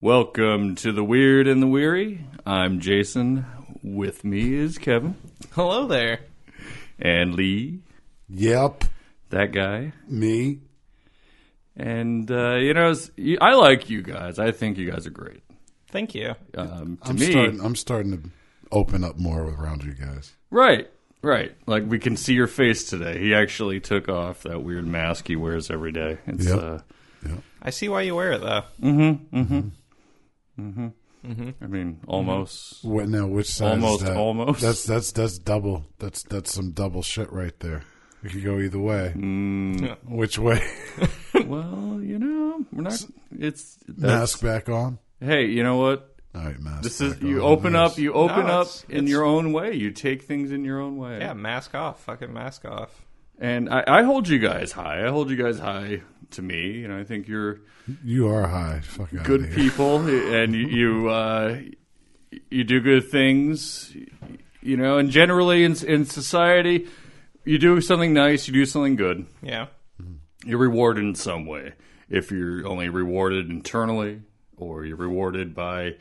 Welcome to the Weird and the Weary. I'm Jason. With me is Kevin. Hello there. And Lee. Yep. That guy. Me. And, I like you guys. I think you guys are great. Thank you. I'm starting to open up more around you guys. Right. Like, we can see your face today. He actually took off that weird mask he wears every day. It's, Yep. I see why you wear it, though. I mean, almost. What now? Which side is that? Almost. That's double. That's some double shit right there. It could go either way. Which way? Well, we're not. Mask back on. Hey, you know what? All right, mask. This is back you on. open up. You open No, up in your own way. You take things in your own way. Yeah, mask off. Fucking mask off. And I hold you guys high. I hold you guys high to me. I think you're You are high. Fuck out good of here. people, and you do good things. And generally in society, you do something nice. You do something good. Yeah. You're rewarded in some way. If you're only rewarded internally, or you're rewarded by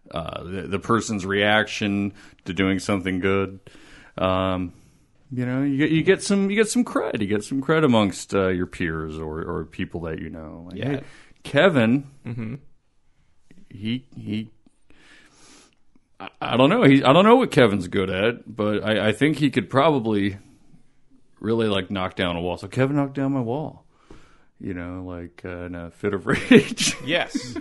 the person's reaction to doing something good. You get some cred. You get some cred amongst your peers or people that you know. Like, Yeah. hey, Kevin. He. I don't know. I don't know what Kevin's good at, but I think he could probably really knock down a wall. So Kevin knocked down my wall. In a fit of rage. Yes.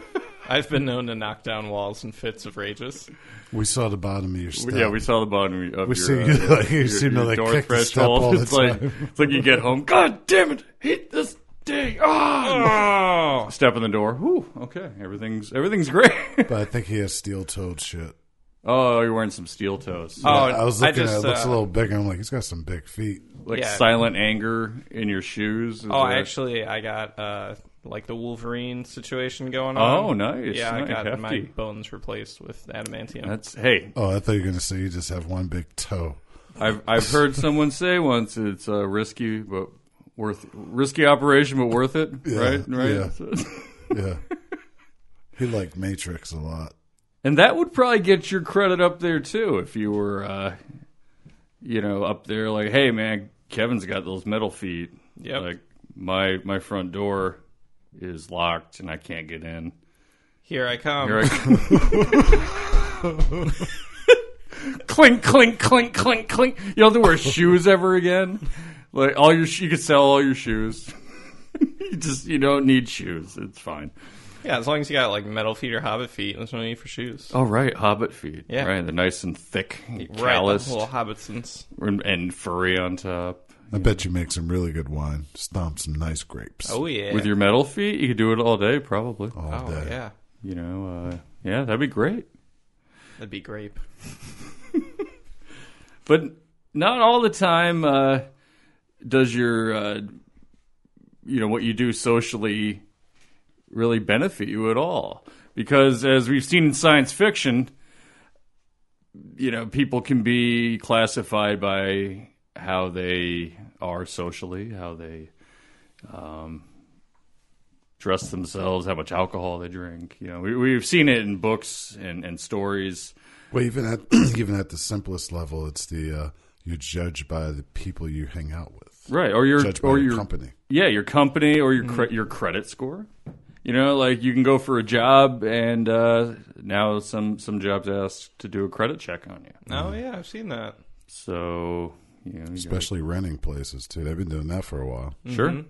I've been known to knock down walls in fits of rages. We saw the bottom of your step. Yeah, we saw the bottom of We your, see you seem to door kick the step threshold. all the It's time. like you get home. God damn it! Hate this day. Oh! Step in the door. Whew. Okay, everything's great. But I think he has steel-toed shit. Oh, you're wearing some steel toes. Oh, I was looking just, at it. It looks a little bigger. I'm like, he's got some big feet. yeah. Silent anger in your shoes. I got the Wolverine situation going on. Oh, nice. Yeah, nice. I got my Hefty. bones replaced with adamantium. Oh, I thought you were going to say you just have one big toe. I've heard someone say once it's a risky operation, but worth it. Yeah, Right. yeah. Yeah. He liked Matrix a lot. And that would probably get your credit up there, too, if you were, up there like, hey, man, Kevin's got those metal feet. Yep. Like, my front door is locked and I can't get in. Here I come. Clink, clink, clink, clink, clink. You don't have to wear shoes ever again. Like, you could sell all your shoes. You don't need shoes. It's fine. Yeah, as long as you got metal feet or hobbit feet, there's no need for shoes. Oh, right. Hobbit feet. Yeah. Right. They're nice and thick, Right, calloused, little hobbitsons. and furry on top. I bet you make some really good wine. Stomp some nice grapes. Oh, yeah. With your metal feet, you could do it all day, probably. All day. Yeah. Yeah, that'd be great. That'd be grape. But not all the time does your, what you do socially really benefit you at all. Because as we've seen in science fiction, people can be classified by how they are socially, how they dress themselves, how much alcohol they drink. We've seen it in books and stories. Well, even at the simplest level, it's you're judged by the people you hang out with. Right, or your company. Yeah, your company or your credit score. You can go for a job, and now some jobs ask to do a credit check on you. Oh, yeah, I've seen that. So, Especially renting places, too. They've been doing that for a while. Sure.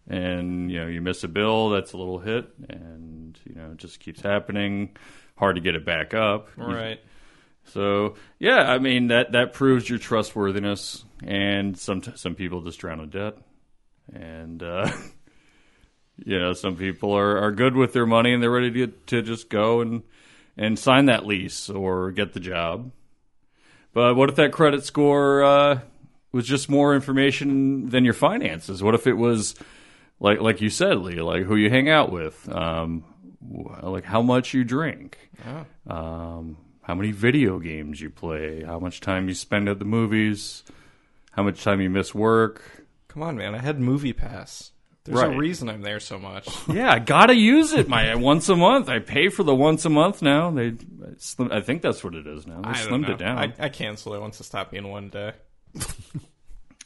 And, you miss a bill, that's a little hit, and, it just keeps happening. Hard to get it back up. Right. So, yeah, I mean, that proves your trustworthiness, and some people just drown in debt. And, some people are good with their money and they're ready to just go and sign that lease or get the job. But what if that credit score was just more information than your finances? What if it was like you said, Lee, like who you hang out with, like how much you drink, how many video games you play, how much time you spend at the movies, how much time you miss work? Come on, man. I had Movie Pass. There's a reason I'm there so much. Yeah, I gotta use it once a month. I pay for the once a month now. I think that's what it is now. They slimmed it down. I cancel it once it stopped being 1 day.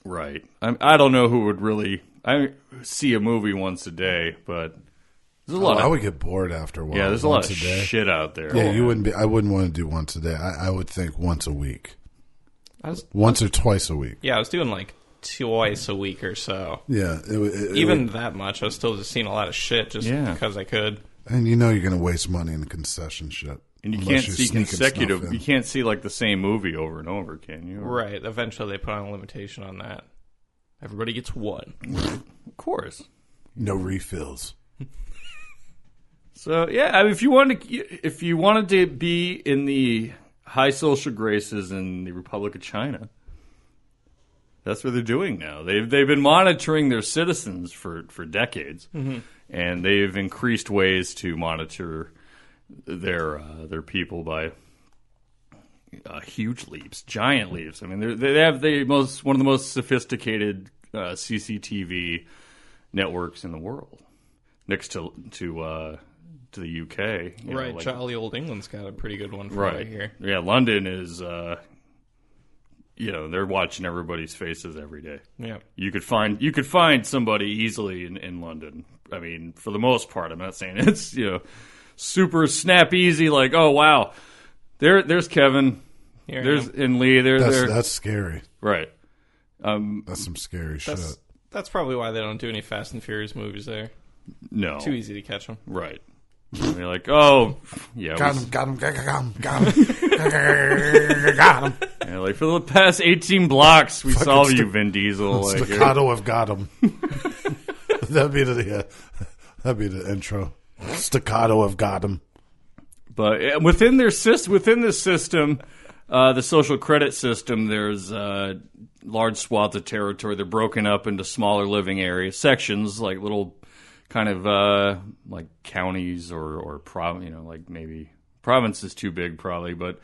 Right. I don't know who would really. I see a movie once a day, but there's a lot. I would get bored after a while. Yeah, there's a lot of shit out there. Yeah, you wouldn't be. I wouldn't want to do once a day. I would think once a week. Once or twice a week. Yeah, I was doing like twice a week or so. Yeah, even that much. I was still just seeing a lot of shit just because I could. And you know you're going to waste money in the concession shit. And you can't see consecutive. You can't see like the same movie over and over, can you? Right. Eventually, they put on a limitation on that. Everybody gets one. Of course. No refills. So yeah, I mean, if you wanted to be in the high social graces in the Republic of China, that's what they're doing now. They've been monitoring their citizens for decades, and they've increased ways to monitor their people by huge leaps, giant leaps. I mean, they have one of the most sophisticated CCTV networks in the world, next to the UK. Right, jolly old England's got a pretty good one right here. Yeah, London is, they're watching everybody's faces every day. Yeah, you could find somebody easily in London. I mean, for the most part, I'm not saying it's super snap easy. Like, oh wow, there's Kevin, there's and Lee. That's scary. Right. That's some scary shit. That's probably why they don't do any Fast and Furious movies there. No, too easy to catch them. Right. And you're like, oh, yeah. Got him. Got him. Yeah, like, for the past 18 blocks, we saw you, Vin Diesel. Staccato of got him. That'd be the intro. Staccato of got him. But within this system, the social credit system, there's large swaths of territory. They're broken up into smaller living areas, sections, like little kind of like counties or like maybe province is too big probably, but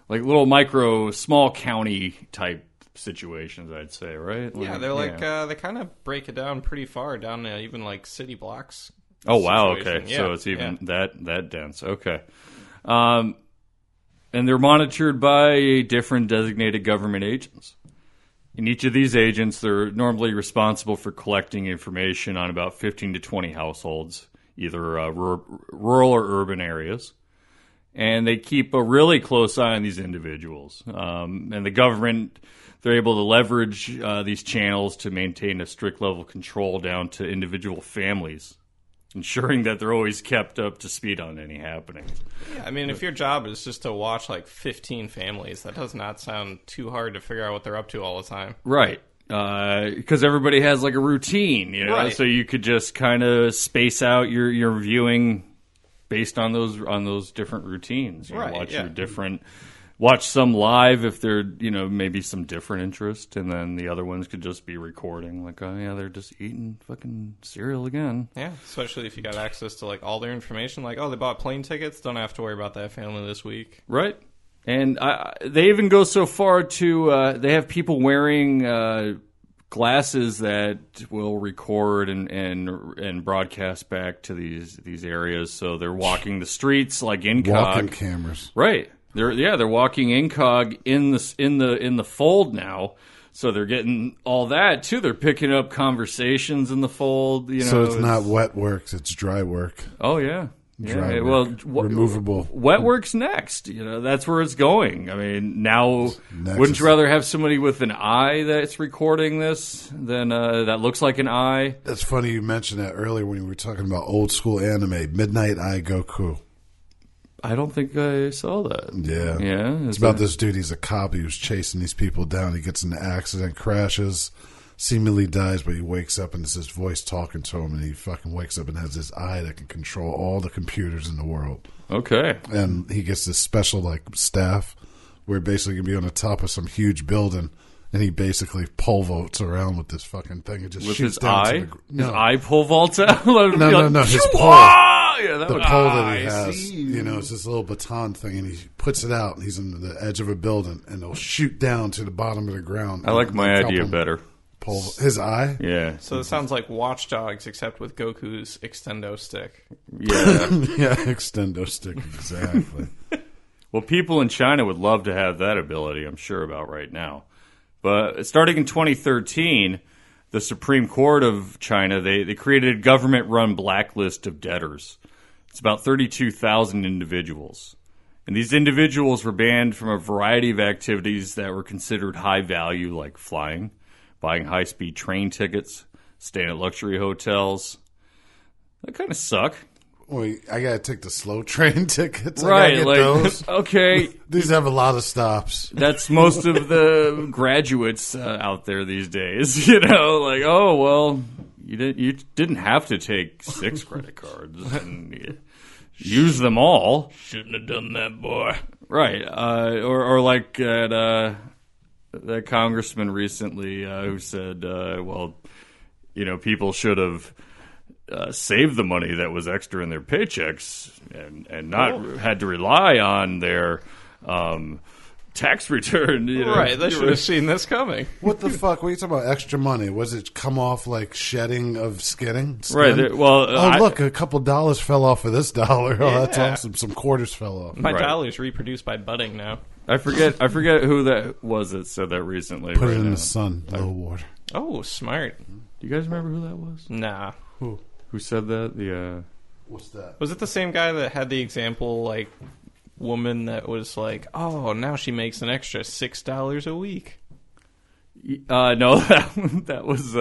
like little small county type situations, I'd say, right? Yeah, they're like they kind of break it down pretty far down to even like city blocks. Oh wow, okay, yeah, so it's even that dense. Okay, and they're monitored by different designated government agents. In each of these agents, they're normally responsible for collecting information on about 15 to 20 households, either rural or urban areas. And they keep a really close eye on these individuals. And the government, they're able to leverage these channels to maintain a strict level of control down to individual families, ensuring that they're always kept up to speed on any happenings. Yeah, I mean, if your job is just to watch like 15 families, that does not sound too hard to figure out what they're up to all the time. Right. Because everybody has like a routine, right. So you could just kind of space out your viewing based on those different routines. Right. Watch some live if they're, maybe some different interest, and then the other ones could just be recording, like, oh, yeah, they're just eating fucking cereal again. Yeah, especially if you got access to, like, all their information, like, oh, they bought plane tickets, don't have to worry about that family this week. Right. And they even go so far to, they have people wearing glasses that will record and broadcast back to these areas, so they're walking the streets, like incog. Walking cameras. Right. They're walking incog in the fold now, so they're getting all that too. They're picking up conversations in the fold. So it's not wet works; it's dry work. Oh yeah, dry work. Well, removable. Wet work's next. That's where it's going. I mean, now wouldn't you rather have somebody with an eye that's recording this than that looks like an eye? That's funny you mentioned that earlier when we were talking about old school anime, Midnight Eye Goku. I don't think I saw that. Yeah. Yeah? It's about this dude. He's a cop. He was chasing these people down. He gets in an accident, crashes, seemingly dies, but he wakes up and it's his voice talking to him, and he fucking wakes up and has this eye that can control all the computers in the world. Okay. And he gets this special, like, staff where basically can be on the top of some huge building, and he basically pole vaults around with this fucking thing. It just with shoots his down eye? to the His eye pole vaults out? No, his pole. Yeah, the pole that he has, it's this little baton thing, and he puts it out, and he's on the edge of a building, and they'll shoot down to the bottom of the ground. I like my idea better. pull his eye. Yeah. So it sounds like Watch Dogs, except with Goku's extendo stick. Yeah. Yeah, extendo stick, exactly. Well, people in China would love to have that ability, I'm sure about right now. But starting in 2013, the Supreme Court of China, they created a government-run blacklist of debtors. It's about 32,000 individuals. And these individuals were banned from a variety of activities that were considered high value, like flying, buying high-speed train tickets, staying at luxury hotels. That kind of suck. Wait, I gotta take the slow train tickets. Right, I gotta like, get those. okay. These have a lot of stops. That's most of the graduates out there these days. You know, like, oh, well, you didn't have to take 6 credit cards and use them all. Shouldn't have done that, boy. Right. Or like that congressman recently who said, well, you know, people should have saved the money that was extra in their paychecks and not had to rely on their tax return. You know? Right, they should have seen this coming. What the fuck? What are you talking about? Extra money? Was it come off like shedding of skin? Right. Well, look, a couple dollars fell off of this dollar. Oh, that's Yeah. awesome. Some quarters fell off. My Right. dollar's reproduced by budding now. I forget who that was that said that recently. Put right it in now. the sun, low water. Oh, smart. Do you guys remember who that was? Nah. Who said that? The What's that? Was it the same guy that had the example, like, woman that was like, oh, now she makes an extra $6 a week? no, that was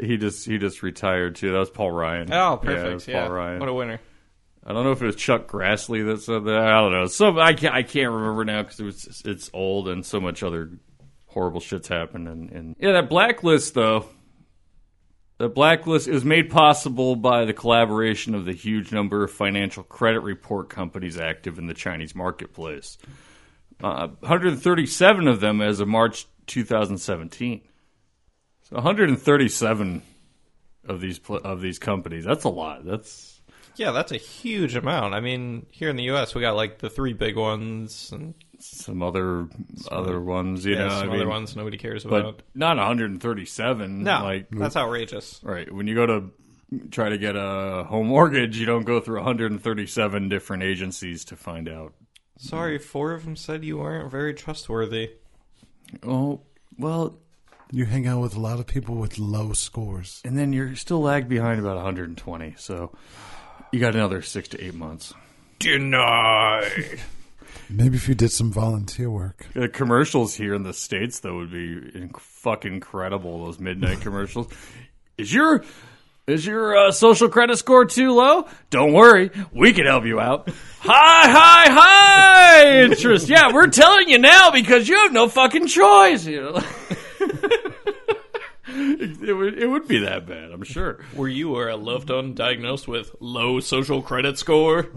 he just retired too. That was Paul Ryan. Oh, it perfect. was Yeah. Paul Ryan. What a winner. I don't know if it was Chuck Grassley that said that. I don't know. So I can't remember now because it's old and so much other horrible shit's happened. And yeah, that blacklist though. The blacklist is made possible by the collaboration of the huge number of financial credit report companies active in the Chinese marketplace. 137 of them as of March 2017. So 137 of these companies. That's a lot. Yeah, that's a huge amount. I mean, here in the U.S., we got like the 3 big ones and some other ones, you know. some other ones nobody cares about. But not 137. No, like that's outrageous. right. When you go to try to get a home mortgage, you don't go through 137 different agencies to find out. Sorry, 4 of them said you weren't very trustworthy. Oh, well, You hang out with a lot of people with low scores. and then you're still lagged behind about 120. So you got another 6 to 8 months. Denied. Maybe if you did some volunteer work. The commercials here in the States, though, would be fucking incredible. Those midnight commercials. Is your social credit score too low? Don't worry, we can help you out. High interest. Yeah, we're telling you now because you have no fucking choice. You know? It would be that bad, I'm sure. Were you or a loved one diagnosed with low social credit score?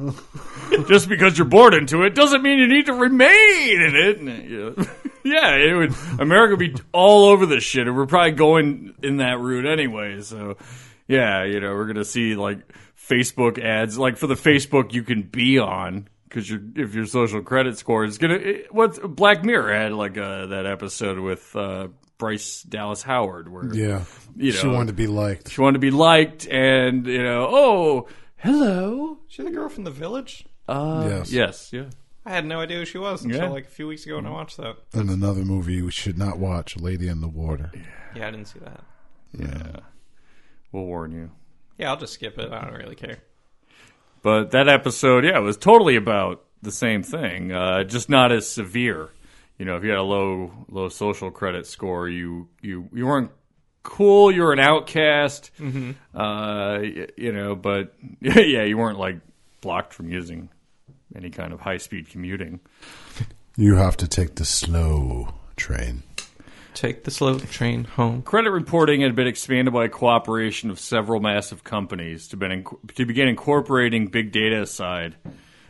Just because you're born into it doesn't mean you need to remain in it. Yeah, it would. America would be all over this shit, and we're probably going in that route anyway. So, yeah, you know, we're gonna see like Facebook ads, like for the Facebook you can be on, because if your social credit score is what Black Mirror had like that episode with Bryce Dallas Howard, where Yeah. you know, She wanted to be liked. she wanted to be liked, and you know, oh, hello. She the girl from The Village? Yes. Yeah. I had no idea who she was until Yeah. like a few weeks ago when I watched that. And another movie you should not watch, Lady in the Water. Yeah, I didn't see that. Yeah. We'll warn you. Yeah, I'll just skip it. I don't really care. But that episode, yeah, was totally about the same thing, just not as severe. You know, if you had a low social credit score, you weren't cool. You were an outcast. Mm-hmm. You know, but yeah, you weren't like blocked from using any kind of high speed commuting. You have to take the slow train. Take the slow train home. Credit reporting had been expanded by cooperation of several massive companies to begin incorporating big data aside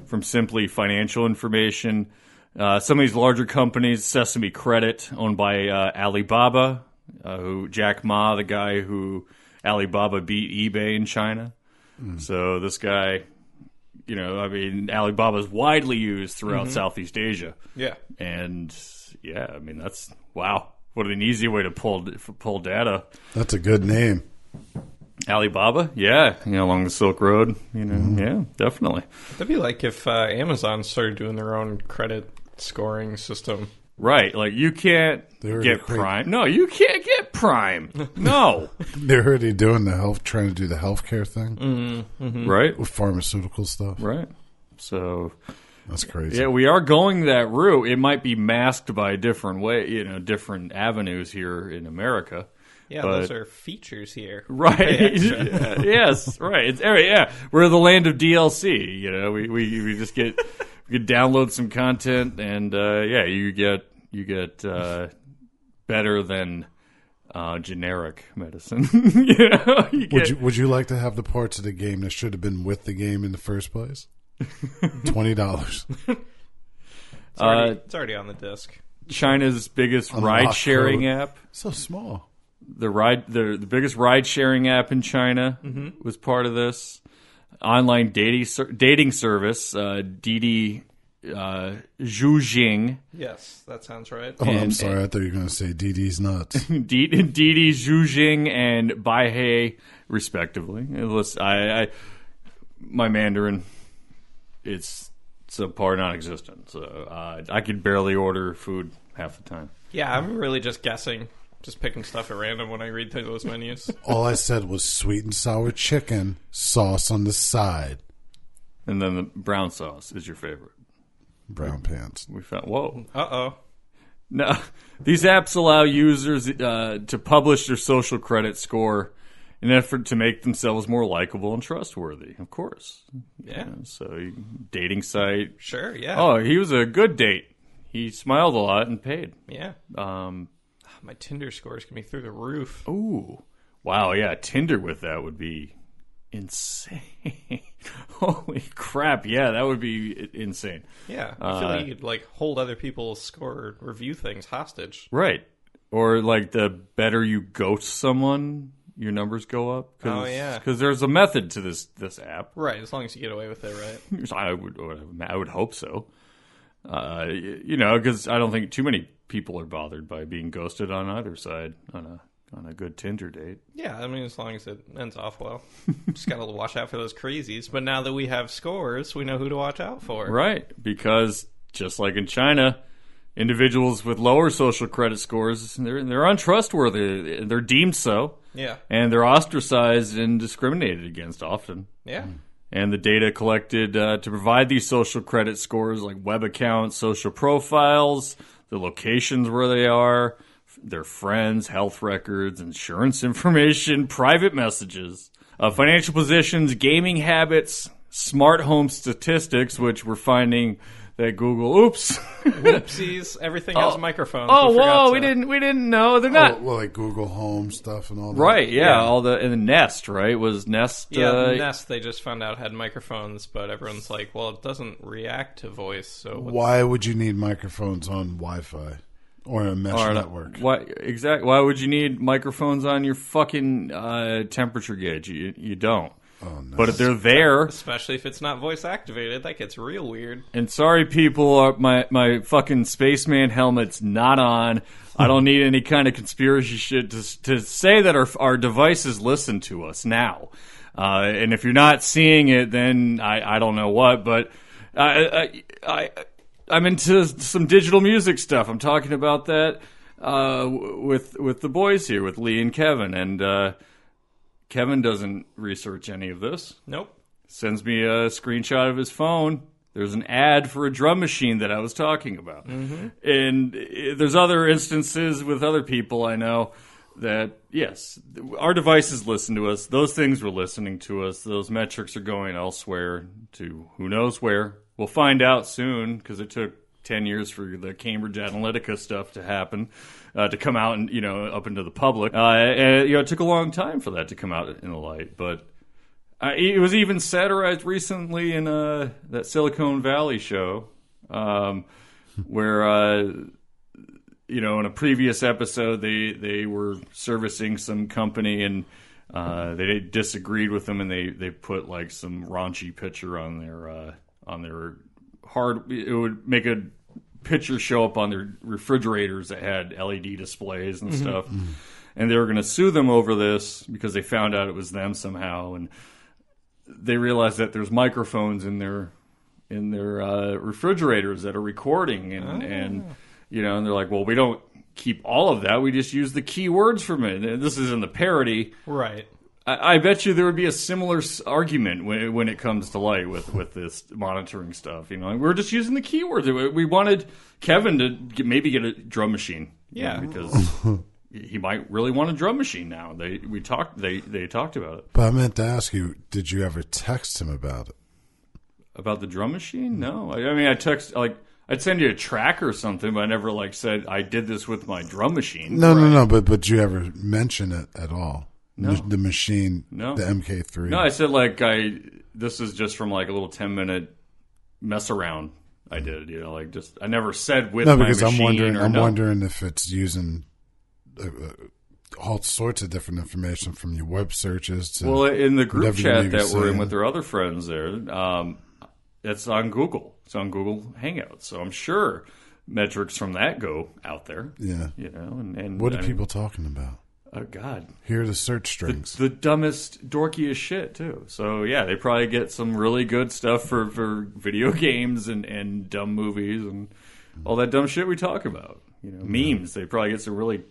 from simply financial information. Some of these larger companies, Sesame Credit, owned by Alibaba, who Jack Ma, the guy who Alibaba beat eBay in China. So this guy, you know, I mean, Alibaba is widely used throughout Southeast Asia. Yeah. And yeah, I mean, that's wow. What an easy way to pull data. That's a good name. Alibaba, yeah, along the Silk Road, yeah, definitely. That'd be like if Amazon started doing their own credit scoring system. Right, like you can't get Prime. No, you can't get Prime. No. They're already doing trying to do the healthcare thing. Right? With pharmaceutical stuff. Right. So that's crazy. Yeah, we are going that route. It might be masked by different avenues here in America. Yeah, those are features here. Right. Yes, right. We're the land of DLC. We just get we could download some content and you get better than generic medicine. Would you like to have the parts of the game that should have been with the game in the first place? $20. It's already on the disc. China's biggest ride-sharing app. So small. The biggest ride-sharing app in China was part of this. Online dating service, Didi Zhuzhing. Yes, that sounds right. Oh, I'm sorry. I thought you were going to say Didi's nuts. Didi Zhuzhing and Baihei, respectively. My Mandarin, it's subpar, non-existent. So I could barely order food half the time. Yeah, I'm really just guessing. Just picking stuff at random when I read through those menus. All I said was sweet and sour chicken, sauce on the side. And then the brown sauce is your favorite. Brown pants. We found, whoa. Uh-oh. No, these apps allow users to publish their social credit score in an effort to make themselves more likable and trustworthy, of course. Yeah. So, dating site. Sure, yeah. Oh, he was a good date. He smiled a lot and paid. Yeah. My Tinder scores can be through the roof. Ooh. Wow, yeah, Tinder with that would be insane. Holy crap, yeah, that would be insane. Yeah, I feel like you could hold other people's score or review things hostage. Right. Or the better you ghost someone, your numbers go up. Oh, yeah. Because there's a method to this app. Right, as long as you get away with it, right? I would hope so. Because I don't think too many people are bothered by being ghosted on either side on a good Tinder date. Yeah, I mean, as long as it ends off well. Just got to watch out for those crazies. But now that we have scores, we know who to watch out for. Right, because just like in China, individuals with lower social credit scores, they're untrustworthy. They're deemed so. Yeah. And they're ostracized and discriminated against often. Yeah. And the data collected to provide these social credit scores, like web accounts, social profiles, the locations where they are, their friends, health records, insurance information, private messages, financial positions, gaming habits, smart home statistics, which we're finding that Google, whoopsies, everything has microphones. We didn't know. They're not. Well, like Google Home stuff and all that. Right, yeah. And the Nest, right? Was Nest. The Nest, they just found out had microphones, but everyone's like, well, it doesn't react to voice. So why would you need microphones on Wi-Fi or a mesh network? Why would you need microphones on your fucking temperature gauge? You don't. Oh, no. But if they're there, especially if it's not voice activated, that gets real weird. And sorry, people, my fucking spaceman helmet's not on. I don't need any kind of conspiracy shit to say that our devices listen to us now. And if you're not seeing it, then I don't know what. But I'm into some digital music stuff. I'm talking about that with the boys here, with Lee and Kevin, and. Kevin doesn't research any of this. Nope. Sends me a screenshot of his phone. There's an ad for a drum machine that I was talking about. Mm-hmm. And there's other instances with other people I know that, yes, our devices listen to us. Those things were listening to us. Those metrics are going elsewhere to who knows where. We'll find out soon because it took 10 years for the Cambridge Analytica stuff to happen, to come out and, up into the public. And, it took a long time for that to come out in the light. But it was even satirized recently in that Silicon Valley show, where, in a previous episode, they were servicing some company and they disagreed with them and they put like some raunchy picture on their it would make a pictures show up on their refrigerators that had LED displays and stuff. And they were going to sue them over this because they found out it was them somehow. And they realized that there's microphones in their refrigerators that are recording. And and they're like, well, we don't keep all of that. We just use the keywords from it. And this is in the parody. Right. I bet you there would be a similar argument when it comes to light with this monitoring stuff. We're just using the keywords. We wanted Kevin to maybe get a drum machine. Yeah. Because he might really want a drum machine now. They talked about it. But I meant to ask you, did you ever text him about it? About the drum machine? No. I mean, I'd send you a track or something, but I never said I did this with my drum machine. No. But did you ever mention it at all? No. The machine, no. The MK3. No, I said this is just from a little 10-minute mess around I did. I never said with my machine. I'm wondering if it's using all sorts of different information from your web searches to in the group chat that we're in saying. with their other friends there, it's on Google. It's on Google Hangouts. So I'm sure metrics from that go out there. Yeah. And what are people talking about? Oh, God. Here are the search strings. The dumbest, dorkiest shit, too. So, yeah, they probably get some really good stuff for video games and dumb movies and all that dumb shit we talk about. Memes. They probably get some really,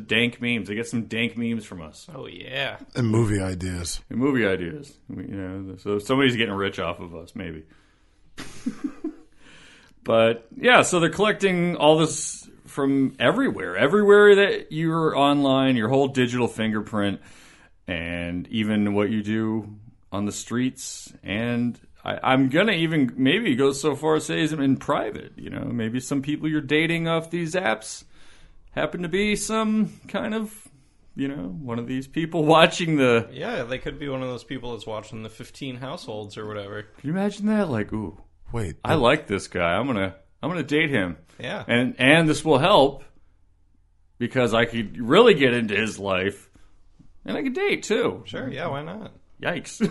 dank memes. They get some dank memes from us. Oh, yeah. And movie ideas. So somebody's getting rich off of us, maybe. But, yeah, so they're collecting all this from everywhere that you're online, your whole digital fingerprint, and even what you do on the streets. And I'm going to even maybe go so far as say in private. Maybe some people you're dating off these apps happen to be some kind of, one of these people watching the... Yeah, they could be one of those people that's watching the 15 households or whatever. Can you imagine that? Ooh, wait, I like this guy. I'm gonna date him. Yeah. And this will help because I could really get into his life and I could date too. Sure, yeah, why not? Yikes.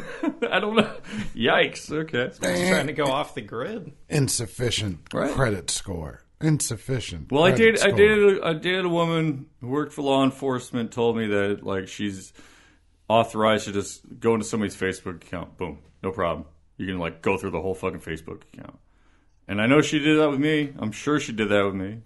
I don't know. Yikes. Okay. Just trying to go off the grid. Insufficient credit score. Insufficient. Well, I dated a woman who worked for law enforcement, told me that she's authorized to just go into somebody's Facebook account. Boom. No problem. You can go through the whole fucking Facebook account. And I know she did that with me. I'm sure she did that with me.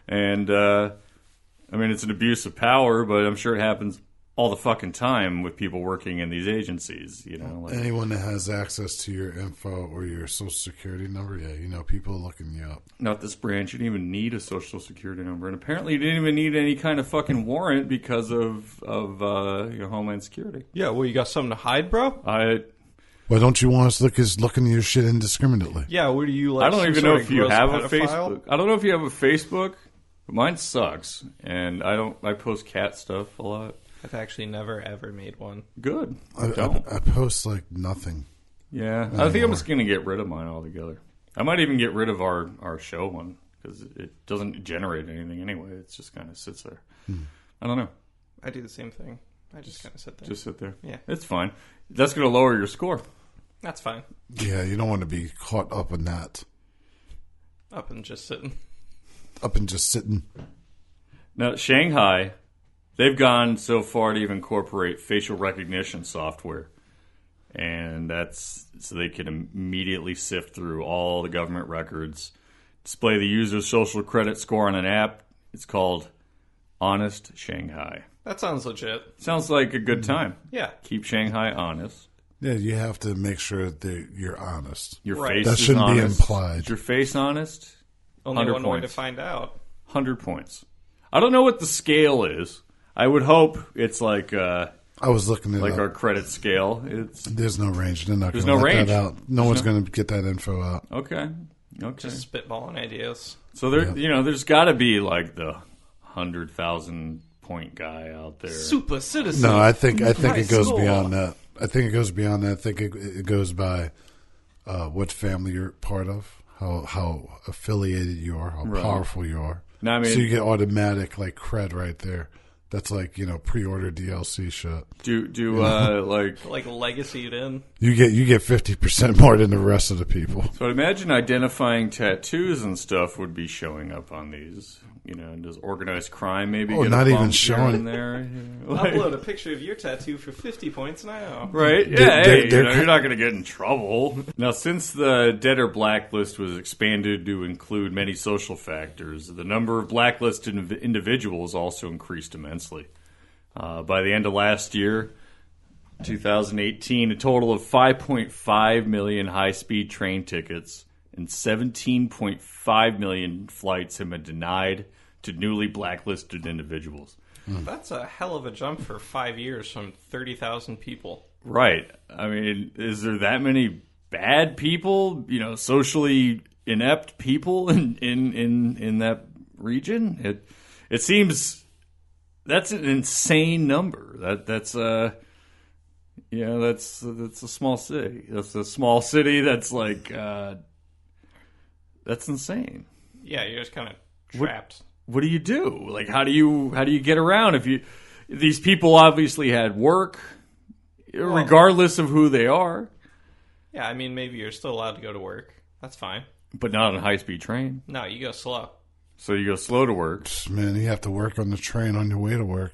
And, it's an abuse of power, but I'm sure it happens all the fucking time with people working in these agencies, Anyone that has access to your info or your social security number, people are looking you up. Not this branch. You didn't even need a social security number. And apparently you didn't even need any kind of fucking warrant because of Homeland Security. Yeah, well, you got something to hide, bro? Why don't you want us looking at your shit indiscriminately? Yeah, what do you I don't even know if you have a Facebook. I don't know if you have a Facebook, but mine sucks. And I post cat stuff a lot. I've actually never, ever made one. Good. I post nothing. Yeah. Anymore. I think I'm just going to get rid of mine altogether. I might even get rid of our show one because it doesn't generate anything anyway. It just kind of sits there. I don't know. I do the same thing. I just kind of sit there. Just sit there. Yeah. It's fine. That's going to lower your score. That's fine. Yeah, you don't want to be caught up in that. Up and just sitting. Now, Shanghai, they've gone so far to even incorporate facial recognition software. And that's so they can immediately sift through all the government records, display the user's social credit score on an app. It's called Honest Shanghai. That sounds legit. Sounds like a good time. Yeah. Keep Shanghai honest. Yeah, you have to make sure that you're honest. Your face that is shouldn't honest. be implied. Is your face honest? Only one way to points. find out. 100 points. I don't know what the scale is. I would hope it's I was looking at our credit scale. There's no range. They're not going no to let range. that out. No one's going to get that info out. Okay. Just spitballing ideas. So there's got to be the 100,000 point guy out there. Super citizen. No, I think it goes score. beyond that. I think it goes by what family you're part of, how affiliated you are, how powerful you are. No, so you get automatic cred right there. That's like, pre-order DLC shit. like legacy it in. You get 50% more than the rest of the people. So I imagine identifying tattoos and stuff would be showing up on these. Does organized crime maybe get not a even bump showing in there? Upload a picture of your tattoo for 50 points now. Right? Yeah, you're not going to get in trouble. Now, since the debtor blacklist was expanded to include many social factors, the number of blacklisted individuals also increased immensely. By the end of last year, 2018, a total of 5.5 million high-speed train tickets and 17.5 million flights have been denied to newly blacklisted individuals. That's a hell of a jump for 5 years from 30,000 people. Right. I mean, is there that many bad people, socially inept people in that region? It seems that's an insane number. That's a small city. That's a small city that's like that's insane. Yeah, you're just kind of trapped. What do you do? Like, how do you get around if these people obviously had work, regardless of who they are? Yeah, I mean, maybe you're still allowed to go to work. That's fine. But not on a high-speed train. No, you go slow. So you go slow to work. Man, you have to work on the train on your way to work.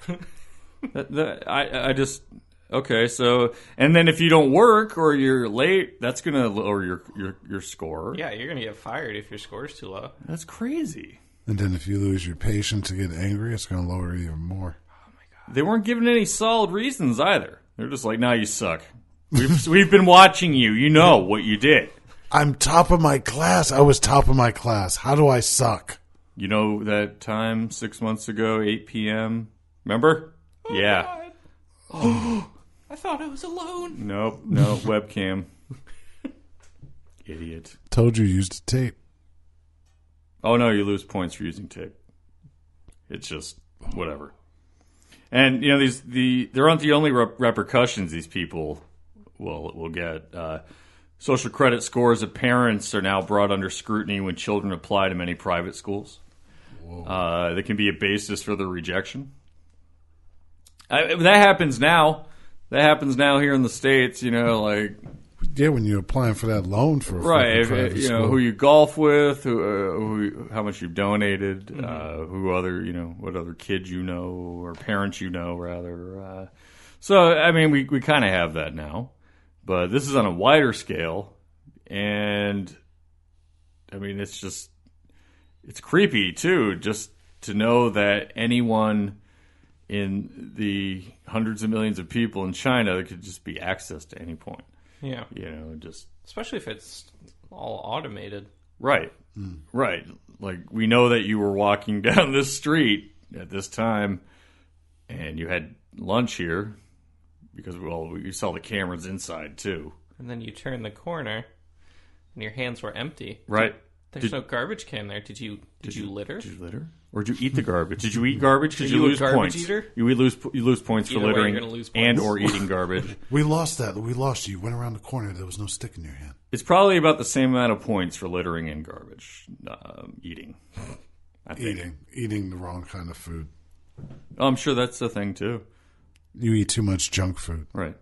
Okay, so, and then if you don't work or you're late, that's going to lower your score. Yeah, you're going to get fired if your score's too low. That's crazy. And then if you lose your patience to get angry, it's going to lower even more. Oh, my God. They weren't given any solid reasons either. They're just like, nah, you suck. We've been watching you. You know what you did. I'm top of my class. I was top of my class. How do I suck? You know that time 6 months ago, 8 p.m.? Remember? Oh, yeah. God. Oh, I thought I was alone. Nope, no, webcam. Idiot. Told you used a tape. Oh, no, you lose points for using tape. It's just whatever. And, there aren't the only repercussions these people will get. Social credit scores of parents are now brought under scrutiny when children apply to many private schools. They can be a basis for their rejection. That happens now. That happens now here in the States, Yeah, when you're applying for that loan for right, private school. who you golf with, how much you've donated, what other kids or parents rather. So I mean, we kind of have that now, but this is on a wider scale, and I mean it's creepy too, just to know that anyone in the hundreds of millions of people in China could just be accessed at any point. Yeah. Just... Especially if it's all automated. Right. Right. Like, we know that you were walking down this street at this time and you had lunch here because, we saw the cameras inside, too. And then you turn the corner and your hands were empty. Right. There's no garbage can there. Did you litter? Did you litter? Or did you eat the garbage? Did you eat garbage? Because you you a lose garbage points. eater? You lose points Either for way, littering you're gonna lose and points. or eating garbage. We lost that. We lost you. You went around the corner. There was no stick in your hand. It's probably about the same amount of points for littering and garbage eating. I think. Eating the wrong kind of food. I'm sure that's the thing, too. You eat too much junk food. Right.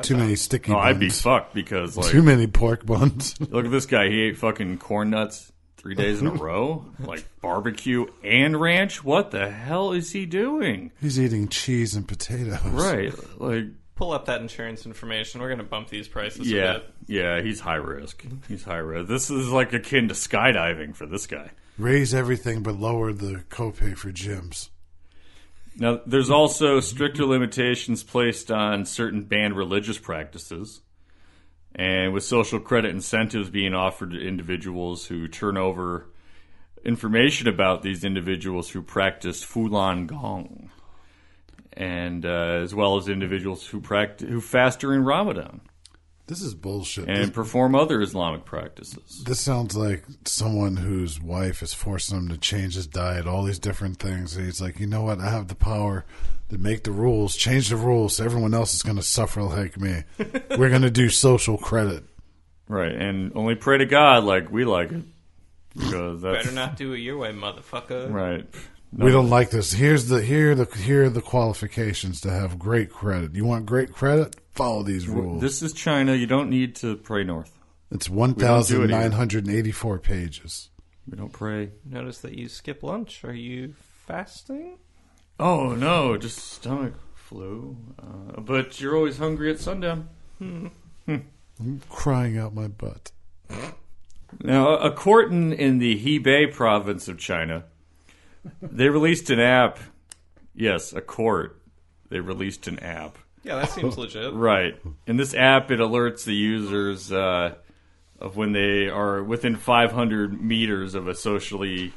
Too many sticky buns. I'd be fucked because, too many pork buns. Look at this guy. He ate fucking corn nuts 3 days in a row. Like barbecue and ranch. What the hell is he doing? He's eating cheese and potatoes. Right. Like, pull up that insurance information. We're going to bump these prices a bit. Yeah, he's high risk. He's high risk. This is like akin to skydiving for this guy. Raise everything but lower the copay for gyms. Now, there's also stricter limitations placed on certain banned religious practices. And with social credit incentives being offered to individuals who turn over information about these individuals who practice Falun Gong, and as well as individuals who fast during Ramadan. This is bullshit. And perform other Islamic practices. This sounds like someone whose wife is forcing him to change his diet, all these different things. And he's like, you know what? I have the power to make the rules, change the rules, so everyone else is going to suffer like me. We're going to do social credit. Right, and only pray to God like we like it. Because that's... Better not do it your way, motherfucker. Right. We don't like this. Here are the qualifications to have great credit. You want great credit? Follow these rules. This is China. You don't need to pray north. It's 1,984 pages. We don't pray. Notice that you skip lunch. Are you fasting? Oh, no, just stomach flu. But you're always hungry at sundown. I'm crying out my butt. Now, a court in the Hebei province of China, they released an app. Yes, a court. They released an app. Yeah, that seems legit. Right. In this app, it alerts the users of when they are within 500 meters of a socially...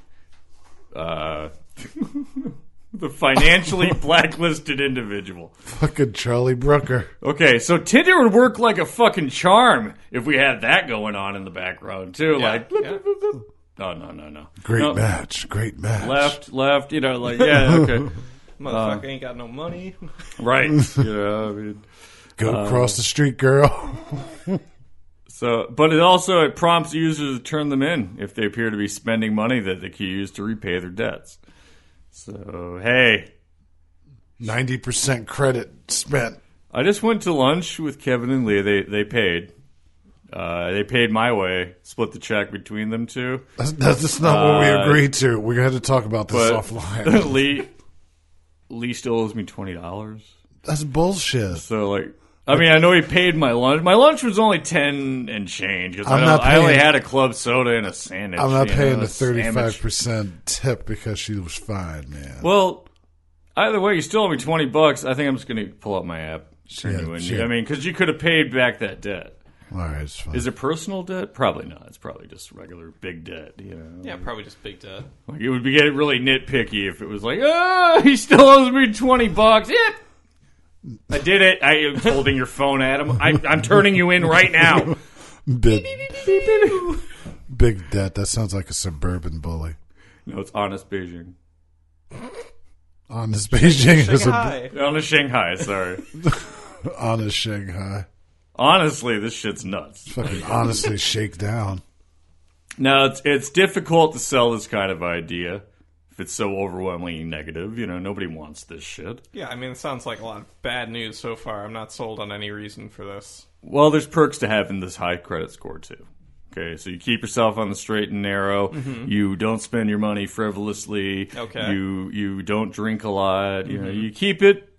the financially blacklisted individual. Fucking Charlie Brooker. Okay, so Tinder would work like a fucking charm if we had that going on in the background, too. Yeah, like, yeah. No. Great match. Left, you know, like, yeah, okay. Motherfucker ain't got no money. Right. You know, I mean... Go across the street, girl. But it prompts users to turn them in if they appear to be spending money that they can use to repay their debts. So, hey. 90% credit spent. I just went to lunch with Kevin and Leah. They paid. They paid my way. Split the check between them two. That's just not what we agreed to. We're going to have to talk about this offline. Lee still owes me $20. That's bullshit. So, like... I mean, I know he paid my lunch. My lunch was only 10 and change because I only had a club soda and a sandwich. I'm not paying the 35% tip because she was fine, man. Well, either way, you still owe me $20. I think I'm just going to pull out my app. I mean, because you could have paid back that debt. All right, it's fine. Is it personal debt? Probably not. It's probably just regular big debt. You know? Yeah, probably just big debt. Like it would be getting really nitpicky if it was like, he still owes me $20. Yep. I did it. I am holding your phone at him. I'm turning you in right now. Big debt. That sounds like a suburban bully. No, it's Honest Beijing. Honest Beijing is Honest Shanghai, sorry. Honest Shanghai. Honestly, this shit's nuts. Fucking honestly shake down. Now, it's difficult to sell this kind of idea. If it's so overwhelmingly negative, you know, nobody wants this shit. Yeah, I mean, it sounds like a lot of bad news so far. I'm not sold on any reason for this. Well, there's perks to having this high credit score, too. Okay, so you keep yourself on the straight and narrow. Mm-hmm. You don't spend your money frivolously. Okay. You don't drink a lot. You know, you keep it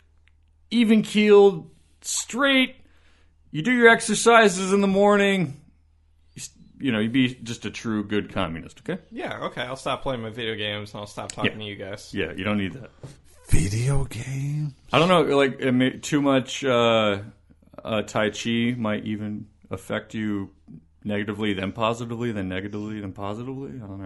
even-keeled, straight. You do your exercises in the morning. You know, you'd be just a true good communist, okay? Yeah, okay. I'll stop playing my video games and I'll stop talking to you guys. Yeah, you don't need that. Video game? I don't know, like, too much Tai Chi might even affect you negatively, then positively, then negatively, then positively. I don't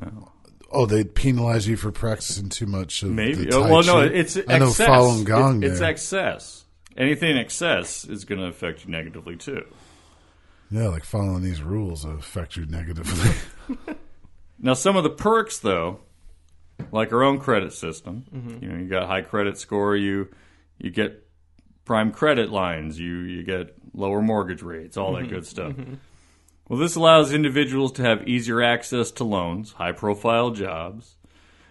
know. Oh, they'd penalize you for practicing too much of maybe. the Tai Chi? Well, no, it's excess. I know Falun Gong It's excess. Anything in excess is going to affect you negatively, too. Yeah, like following these rules will affect you negatively. Now, some of the perks, though, like our own credit system, you know, you got a high credit score, you get prime credit lines, you get lower mortgage rates, all that good stuff. Well, this allows individuals to have easier access to loans, high-profile jobs,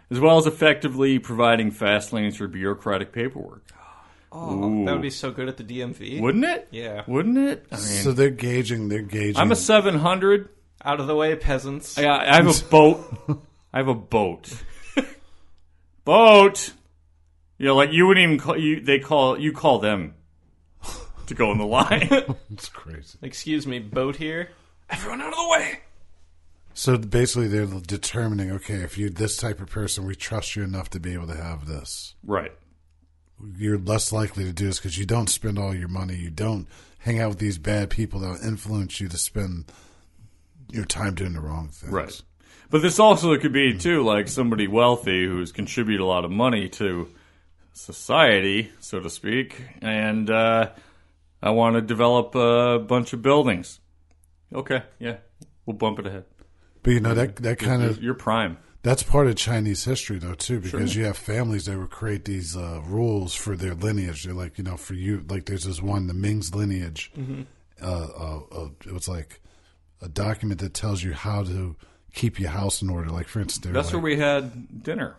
as well as effectively providing fast lanes for bureaucratic paperwork. Oh, that would be so good at the DMV. Wouldn't it? Yeah. Wouldn't it? I mean, so they're gauging. I'm a 700. Out of the way, peasants. I have a boat. I have a boat. Boat. You know, like you wouldn't even call you call them to go in the line. It's crazy. Excuse me, boat here. Everyone out of the way. So basically, they're determining. Okay, if you're this type of person, we trust you enough to be able to have this. Right. You're less likely to do this because you don't spend all your money. You don't hang out with these bad people that will influence you to spend your time doing the wrong things. Right. But this also could be, too, like somebody wealthy who's contributed a lot of money to society, so to speak, and I want to develop a bunch of buildings. Okay, yeah, we'll bump it ahead. But, you know, that kind of... You're prime. That's part of Chinese history, though, too, because you have families that would create these rules for their lineage. They're like, you know, for you, like there's this one, the Ming's lineage. It was like a document that tells you how to keep your house in order. Like, for instance, That's where we had dinner.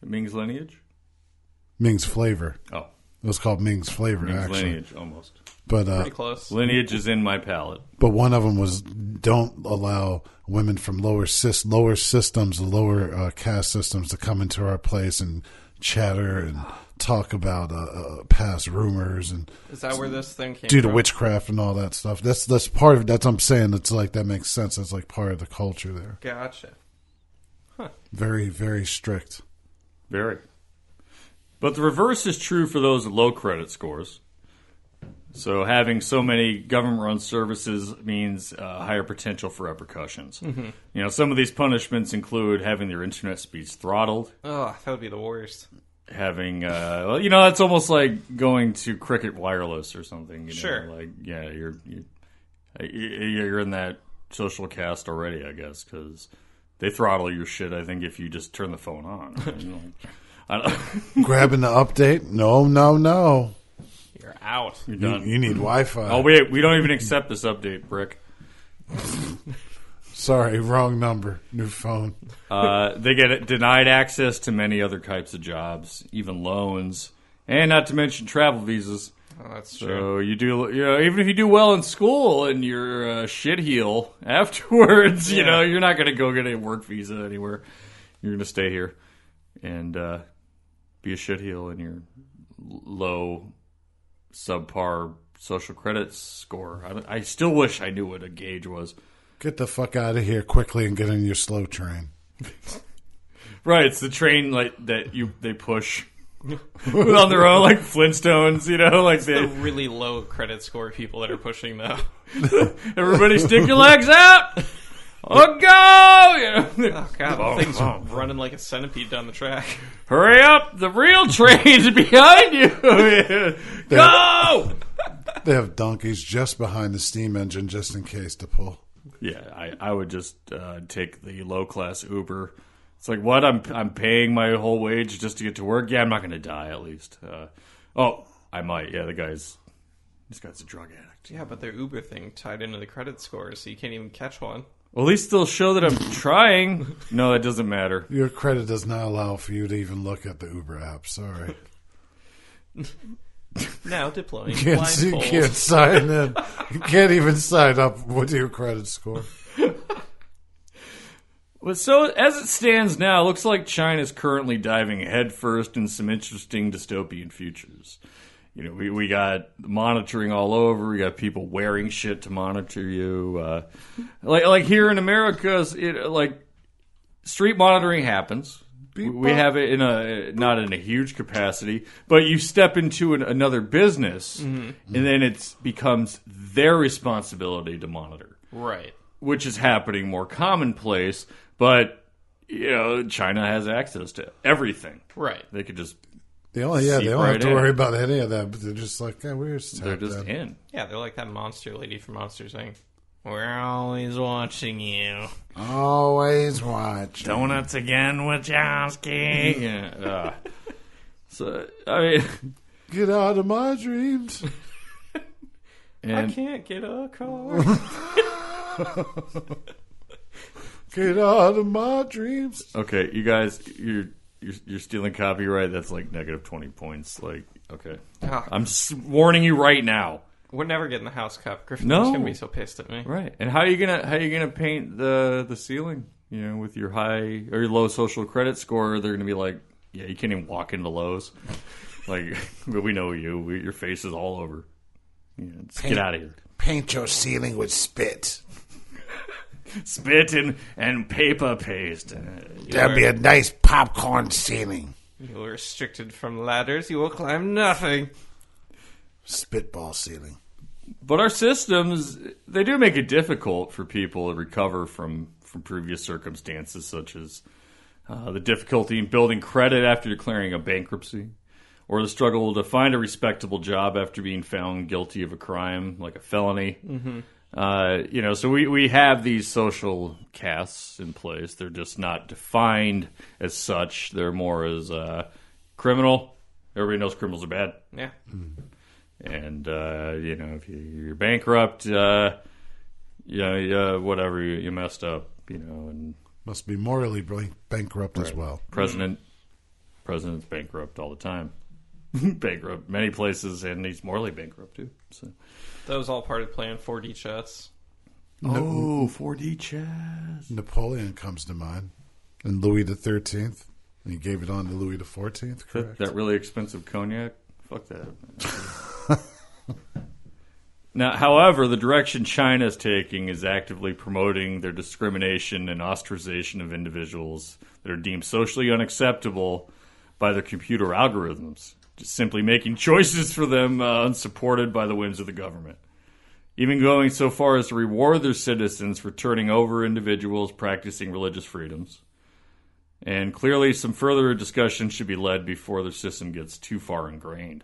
Ming's Lineage? Ming's Flavor. Oh. It was called Ming's Flavor, Ming's actually. Lineage, almost. But, Pretty close. Lineage is in my palate. But one of them was don't allow women from lower systems, lower caste systems to come into our place and chatter and talk about past rumors and Is that where this thing came do from? the witchcraft and all that stuff. That's part of it. That's what I'm saying. It's like that makes sense. That's like part of the culture there. Gotcha. Very, very strict. Very. But the reverse is true for those with low credit scores. So having so many government-run services means higher potential for repercussions. You know, some of these punishments include having their internet speeds throttled. Oh, that would be the worst. Having, well, you know, that's almost like going to Cricket Wireless or something. You Sure. know? Like, yeah, you're in that social caste already, I guess, because they throttle your shit, I think, if you just turn the phone on. You know, I don't, Grabbing the update? No. You're out. you're done. You need Wi-Fi. Oh, wait, we don't even accept this update, Brick. Sorry, wrong number. New phone. They get denied access to many other types of jobs, even loans, and not to mention travel visas. Oh, that's true. So you know, even if you do well in school and you're a shitheel afterwards, you know, you're not going to go get a work visa anywhere. You're going to stay here and be a shitheel in your low, subpar social credit score. I still wish I knew what a gauge was. Get the fuck out of here quickly and get in your slow train. Right, it's the train like that they push on their own, like Flintstones, you know, like The really low credit score people that are pushing though. everybody stick your legs out. Oh, go! You know? Oh god, the thing's running like a centipede down the track. Hurry up! The real train's behind you. Go! They have donkeys just behind the steam engine just in case to pull. Yeah, I would just take the low class Uber. It's like, what? I'm paying my whole wage just to get to work. Yeah, I'm not going to die at least. Oh, I might. Yeah, this guy's a drug addict. Yeah, but their Uber thing tied into the credit scores, so you can't even catch one. Well, at least they'll show that I'm trying. No, that doesn't matter. Your credit does not allow for you to even look at the Uber app. Sorry. Now deploying You blindfold. can't sign in. You can't even sign up with your credit score. Well, so as it stands now, it looks like China's currently diving headfirst in some interesting dystopian futures. You know, we got monitoring all over. We got people wearing shit to monitor you. Like here in America, like street monitoring happens. We have it not in a huge capacity, but you step into another business, and then it becomes their responsibility to monitor. Right. Which is happening more commonplace, but you know, China has access to everything. Right. They could just They don't have right to in. worry about any of that, but they're just like, we're just they're just in. in. Yeah, they're like that monster lady from Monster saying, "We're always watching you." Always watch. Donuts again, Wachowski. Yeah. So I mean, Get out of my dreams. I can't get a car. Get out of my dreams. okay, you guys, you're stealing copyright. That's like negative 20 points. Like, okay, Ah, I'm warning you right now. we're never getting the house cup. Griffin's No. gonna be so pissed at me. Right. And how are you gonna paint the ceiling? You know, with your high or your low social credit score, they're gonna be like, yeah, you can't even walk into Lowe's. Like, we know you. Your face is all over. You know, just get out of here. Paint your ceiling with spit. Spit and paper paste. That'd be a nice popcorn ceiling. You are restricted from ladders. You will climb nothing. Spitball ceiling. But our systems, they do make it difficult for people to recover from previous circumstances, such as the difficulty in building credit after declaring a bankruptcy, or the struggle to find a respectable job after being found guilty of a crime, like a felony. You know, so we have these social castes in place. They're just not defined as such. They're more as criminal. Everybody knows criminals are bad. Yeah. And, you know, if you're bankrupt, whatever, you messed up, and Must be morally bankrupt as Right. well. president's bankrupt all the time. Bankrupt many places, and he's morally bankrupt too. So. That was all part of playing 4D chess. Oh, 4D chess. Napoleon comes to mind. And Louis XIII. And he gave it on to Louis XIV, correct? That really expensive cognac? Fuck that. Now, however, the direction China is taking is actively promoting their discrimination and ostracization of individuals that are deemed socially unacceptable by their computer algorithms, just simply making choices for them unsupported by the whims of the government. Even going so far as to reward their citizens for turning over individuals practicing religious freedoms. And clearly some further discussion should be led before the system gets too far ingrained.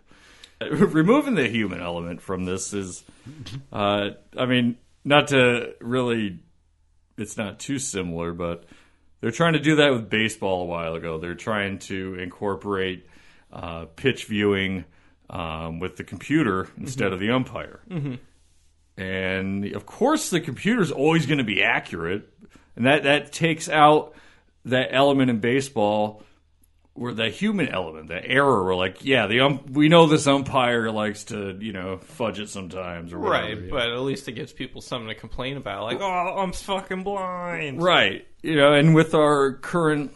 Removing the human element from this is, not to really, it's not too similar, but they're trying to do that with baseball a while ago. They're trying to incorporate pitch viewing with the computer instead of the umpire. Mm-hmm. And, of course, the computer's always going to be accurate, and that takes out that element in baseball where the human element, the error, we're like, we know this umpire likes to, fudge it sometimes or whatever. Right, but at least it gives people something to complain about. Like, I'm fucking blind. Right. And with our current,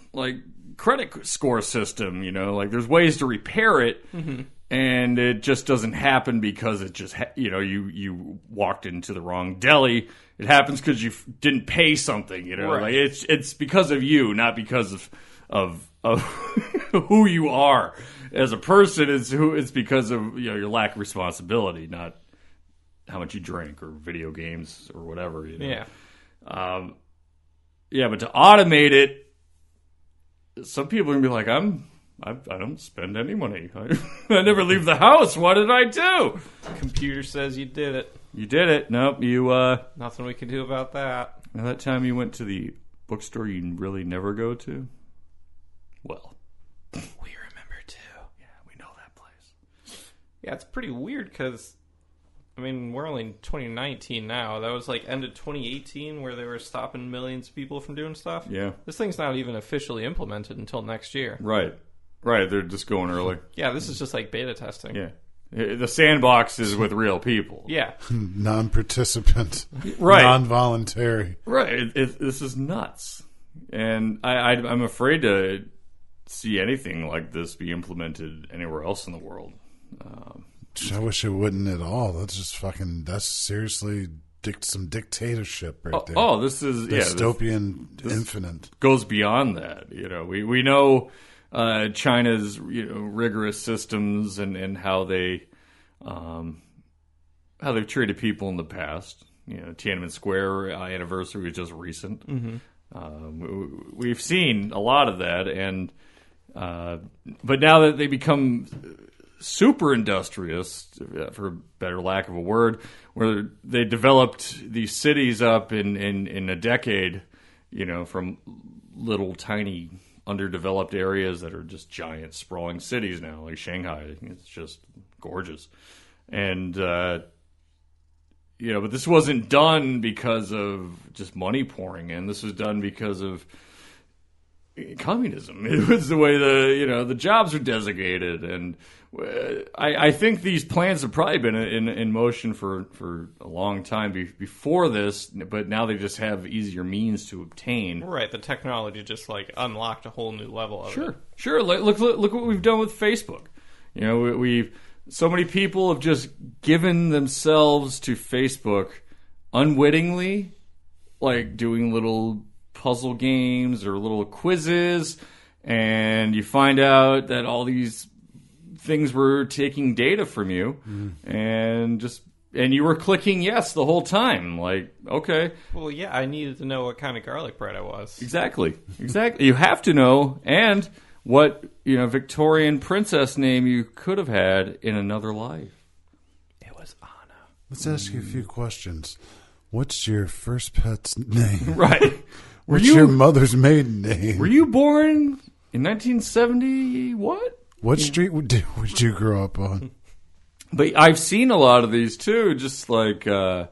credit score system, there's ways to repair it, and it just doesn't happen because it just, you walked into the wrong deli. It happens because you didn't pay something, Right. It's because of you, not because of who you are as a person. It's because of your lack of responsibility, not how much you drink or video games or whatever. Yeah. But to automate it, some people are gonna be like, I don't spend any money. I never leave the house. What did I do? Computer says you did it. You did it. Nope. You. Nothing we can do about that. Now that time you went to the bookstore you really never go to. Well, We remember too. yeah, we know that place. Yeah, it's pretty weird because, we're only in 2019 now. That was end of 2018 where they were stopping millions of people from doing stuff. Yeah. This thing's not even officially implemented until next year. Right. They're just going early. Yeah, this is just beta testing. Yeah. The sandbox is with real people. Yeah. Non-participant. Right. Non-voluntary. Right. This is nuts. And I'm afraid to see anything like this be implemented anywhere else in the world. I wish it wouldn't at all. That's seriously some dictatorship right there. This is Dystopian infinite. Goes beyond that. We know China's rigorous systems and how they've treated people in the past. Tiananmen Square anniversary was just recent. Mm-hmm. We've seen a lot of that, and but now that they become super industrious, for better lack of a word, where they developed these cities up in a decade, from little tiny underdeveloped areas that are just giant sprawling cities now, like Shanghai. It's just gorgeous. And but this wasn't done because of just money pouring in. This was done because of communism. It was the way the jobs are designated, and I think these plans have probably been in motion for a long time before this, but now they just have easier means to obtain. Right, the technology just unlocked a whole new level of it. Sure. Look what we've done with Facebook. We've so many people have just given themselves to Facebook unwittingly, doing little puzzle games or little quizzes, and you find out that all these things were taking data from you, and you were clicking yes the whole time. Okay. Well, yeah, I needed to know what kind of garlic bread I was. Exactly. You have to know, and what Victorian princess name you could have had in another life. It was Anna. Let's ask you a few questions. What's your first pet's name? Right. What's your mother's maiden name? Were you born in 1970? What? What street would you grow up on? But I've seen a lot of these too. Just did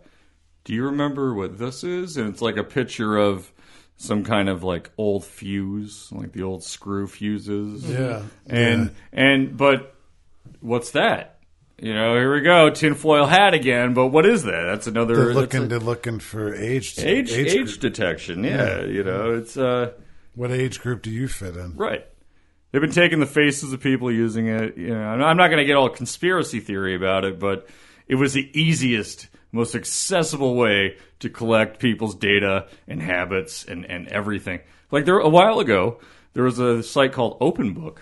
do you remember what this is? And it's like a picture of some kind of like old fuse, like the old screw fuses. Yeah. But what's that? You know, here we go, tinfoil hat again. But what is that? That's another. They're looking for age detection. Yeah, you know, it's what age group do you fit in? Right. They've been taking the faces of people using it. You know, I'm not going to get all conspiracy theory about it, but it was the easiest, most accessible way to collect people's data and habits and everything. Like a while ago, there was a site called OpenBook,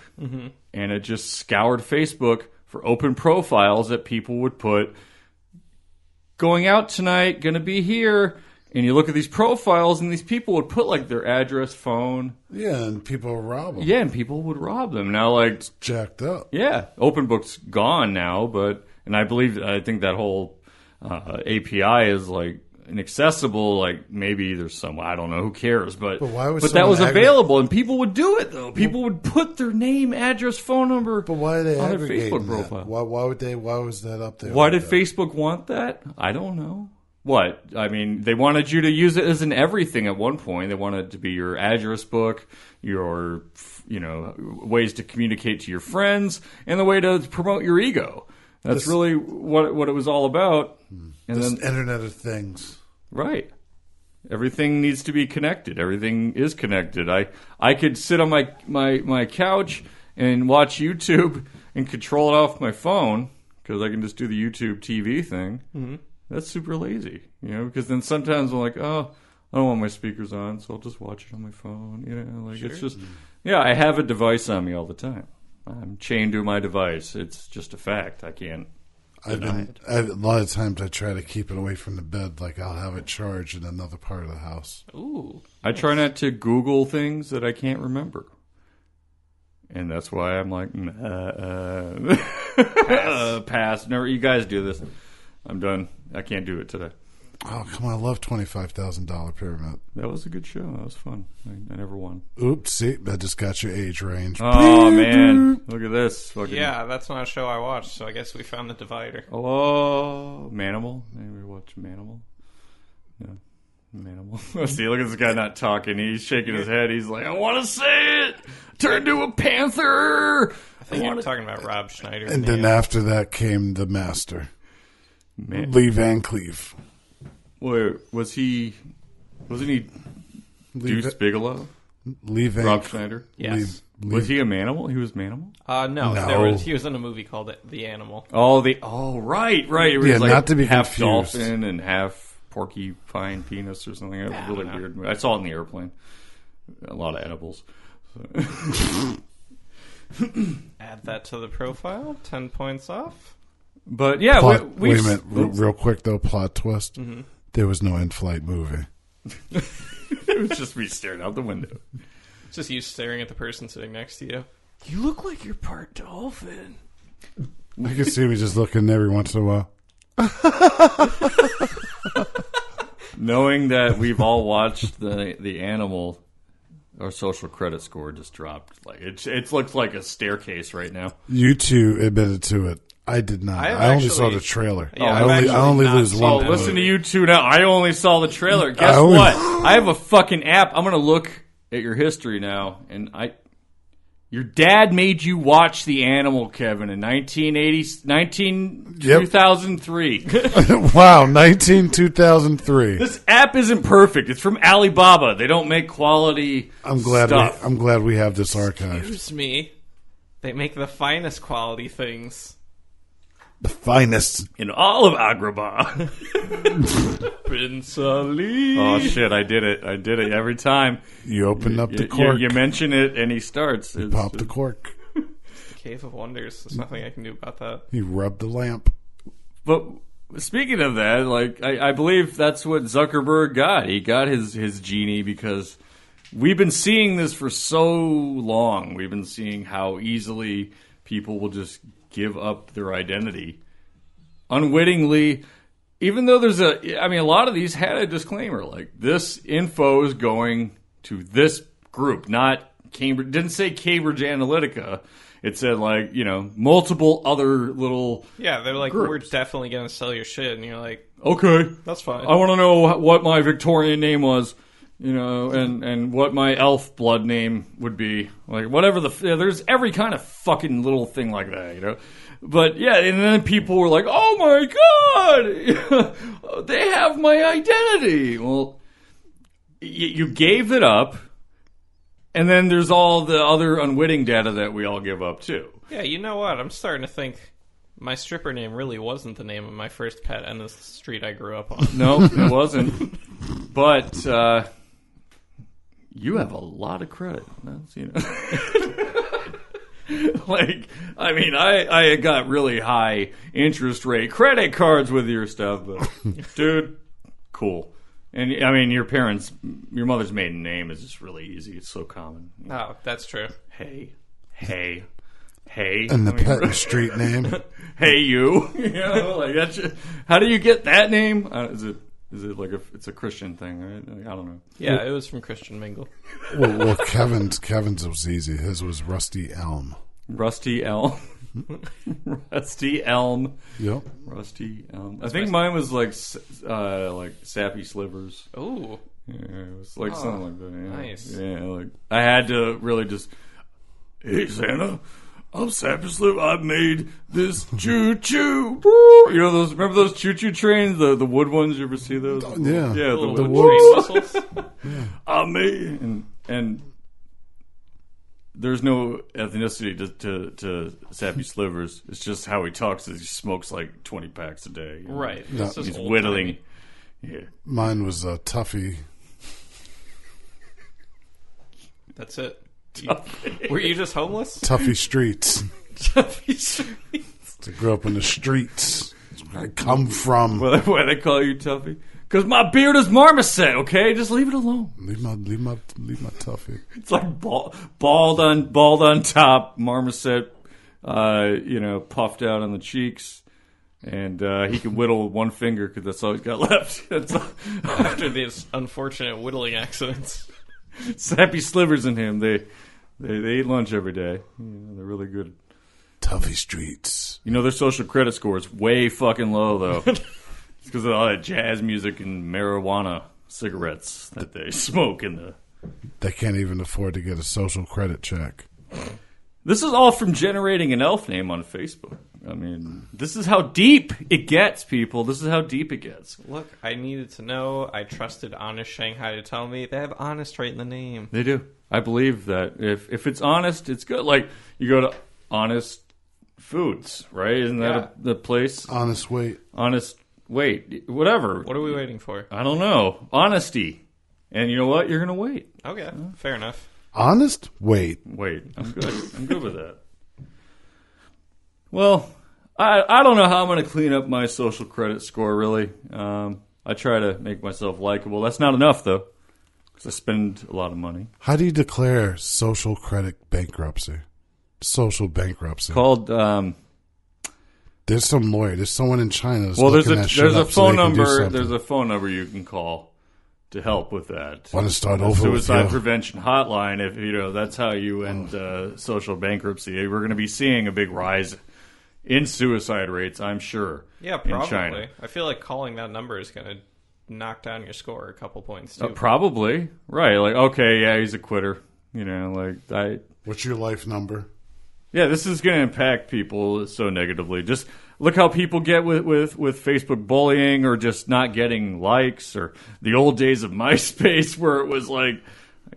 and it just scoured Facebook for open profiles that people would put, going out tonight, going to be here. And you look at these profiles, and these people would put like their address, phone. Yeah, and people would rob them. Yeah, and people would rob them. Now, like, it's jacked up. Yeah, OpenBook's gone now, and I think that whole API is like inaccessible. Like maybe there's some, I don't know, who cares? But that was available, and people would do it though. People would put their name, address, phone number. But why are they on their aggregating Facebook profile? Why would they? Why was that up there? Why did Facebook want that? I don't know. What? I mean, they wanted you to use it as an everything at one point. They wanted it to be your address book, your, ways to communicate to your friends, and the way to promote your ego. That's really what it was all about. And then Internet of Things. Right. Everything needs to be connected. Everything is connected. I could sit on my couch and watch YouTube and control it off my phone because I can just do the YouTube TV thing. Mm-hmm. That's super lazy, because then sometimes I'm like, oh, I don't want my speakers on, so I'll just watch it on my phone. Sure. It's just, I have a device on me all the time. I'm chained to my device. It's just a fact. I can't deny it. A lot of times I try to keep it away from the bed. Like I'll have it charged in another part of the house. Ooh. I try not to Google things that I can't remember. And that's why I'm like, pass. Never. You guys do this. I'm done. I can't do it today. Oh, come on. I love $25,000 Pyramid. That was a good show. That was fun. I never won. Oops. See, I just got your age range. Oh, man. Look at this. Yeah, that's not a show I watched, so I guess we found the divider. Oh, Manimal. Anybody watch Manimal? No. Manimal. See, look at this guy not talking. He's shaking his head. He's like, I want to say it. Turn to a panther. I think you're talking about Rob Schneider. And then after that came the master. Lee Van Cleef. Wait, wasn't he Deuce Bigelow? Rob Schneider? Yes. Was he a Manimal? He was Manimal? No. He was in a movie called The Animal. Right. It was like not to be half confused. dolphin and half porcupine penis or something. It was really weird movie. I saw it in the airplane. A lot of edibles. So. Add that to the profile. 10 points off. But yeah, wait a minute. Real quick though, plot twist. Mm-hmm. There was no in-flight movie. It was just me staring out the window. It's just you staring at the person sitting next to you. You look like you're part dolphin. I can see me just looking every once in a while. Knowing that we've all watched the Animal, our social credit score just dropped. Like it looks like a staircase right now. You two admitted to it. I did not. I only saw the trailer. Yeah, I only lose one. Oh, listen to you two now. I only saw the trailer. Guess what? I have a fucking app. I'm going to look at your history now. And your dad made you watch The Animal, Kevin, in 2003. Wow, 2003. This app isn't perfect. It's from Alibaba. They don't make quality stuff. I'm glad we have this archived. Excuse me. They make the finest quality things. The finest in all of Agrabah. Prince Ali. Oh shit! I did it every time. You open up the cork. You mention it, and he starts. You pop the cork. Cave of Wonders. There's nothing I can do about that. You rub the lamp. But speaking of that, like I believe that's what Zuckerberg got. He got his genie because we've been seeing this for so long. We've been seeing how easily people will just give up their identity unwittingly, even though there's a lot of these had a disclaimer like this info is going to this group, not Cambridge. Didn't say Cambridge Analytica. It said multiple other little they're like, groups. we're definitely going to sell your shit, and you're like, Okay. That's fine. I want to know what my Victorian name was, and what my elf blood name would be. Like, whatever there's every kind of fucking little thing like that, But, yeah, and then people were like, oh my God, they have my identity. Well, you gave it up, and then there's all the other unwitting data that we all give up, too. Yeah, you know what? I'm starting to think my stripper name really wasn't the name of my first pet and the street I grew up on. No, it wasn't. But you have a lot of credit. I got really high interest rate credit cards with your stuff, but dude, cool. And your mother's maiden name is just really easy. It's so common. Oh, that's true. Hey. And the pet and street name. Hey, you. That's how do you get that name? Is it like it's a Christian thing, right? I don't know. Yeah, it was from Christian Mingle. Well, Kevin's was easy. His was Rusty Elm. Rusty Elm. Rusty Elm. Yep. Rusty Elm. I think mine was like Sappy Slivers. Ooh. Yeah, it was like something like that. Yeah. Nice. Yeah, like I had to really just, hey Santa, I'm Sappy Slivers. I've made this choo choo. Remember those choo choo trains, the wood ones? You ever see those? Yeah. Yeah, The wood train whistles. Yeah. I made and. There's no ethnicity to Sappy Slivers. It's just how he talks. He smokes like 20 packs a day. Right. Yeah. He's whittling. Yeah. Mine was Tuffy. That's it. Were you just homeless? Tuffy Streets. Tuffy Streets. I grew up in the streets. That's where I come from. Why they call you Tuffy? Because my beard is marmoset, okay? Just leave it alone. Leave my Tuffy. It's like bald on top, marmoset, puffed out on the cheeks, and he can whittle with one finger because that's all he's got left. After these unfortunate whittling accidents, Sappy Slivers and him, they eat lunch every day. They're really good. Tuffy Streets. Their social credit score is way fucking low though. Because of all that jazz music and marijuana cigarettes that they smoke They can't even afford to get a social credit check. This is all from generating an elf name on Facebook. This is how deep it gets, people. This is how deep it gets. Look, I needed to know. I trusted Honest Shanghai to tell me they have Honest right in the name. They do. I believe that if it's honest, it's good. Like you go to Honest Foods, right? Isn't that the place? Honest Weight. Honest. Wait, whatever. What are we waiting for? I don't know. Honesty. And you know what? You're going to wait. Okay, fair enough. Honest? Wait. I'm good. I'm good with that. Well, I don't know how I'm going to clean up my social credit score, really. I try to make myself likable. That's not enough, though, because I spend a lot of money. How do you declare social credit bankruptcy? Social bankruptcy. Called... There's some lawyer. There's someone in China. There's a phone number. There's a phone number you can call to help with that. Want to start over? Suicide prevention hotline. If that's how you end social bankruptcy. We're going to be seeing a big rise in suicide rates, I'm sure. Yeah, probably. In China. I feel like calling that number is going to knock down your score a couple points too. Probably right. Like, okay, yeah, he's a quitter. What's your life number? Yeah, this is going to impact people so negatively. Just look how people get with Facebook bullying or just not getting likes or the old days of MySpace where it was like,